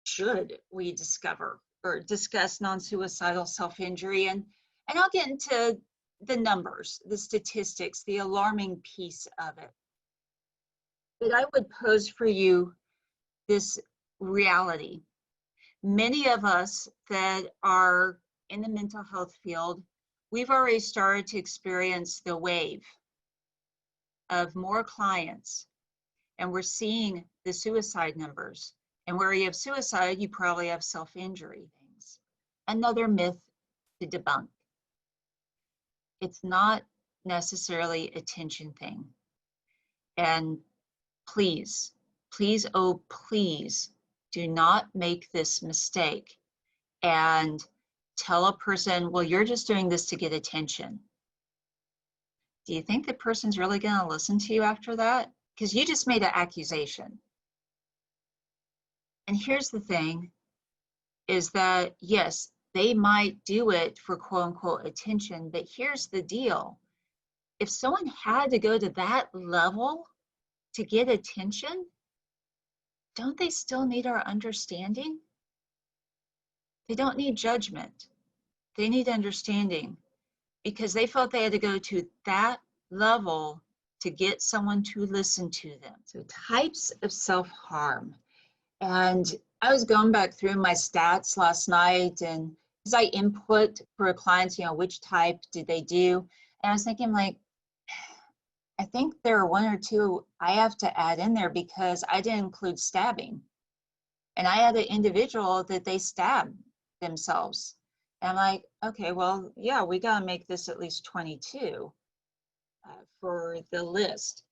should we discover or discuss non-suicidal self-injury? And I'll get into the numbers, the statistics, the alarming piece of it. But I would pose for you this reality. Many of us that are in the mental health field, we've already started to experience the wave of more clients, and we're seeing the suicide numbers. And where you have suicide, you probably have self-injury things. Another myth to debunk. It's not necessarily a tension thing. And please, please, oh, please do not make this mistake and tell a person, well, you're just doing this to get attention. Do you think the person's really going to listen to you after that? Because you just made an accusation. And here's the thing, is that, yes, they might do it for quote unquote attention, but here's the deal. If someone had to go to that level to get attention, don't they still need our understanding? They don't need judgment. They need understanding, because they felt they had to go to that level to get someone to listen to them. So types of self-harm. And I was going back through my stats last night, and as I input for clients, you know, which type did they do? And I was thinking, like, I think there are one or two I have to add in there, because I didn't include stabbing. And I had an individual that they stabbed themselves. And I'm like, okay, well, yeah, we got to make this at least 22 for the list.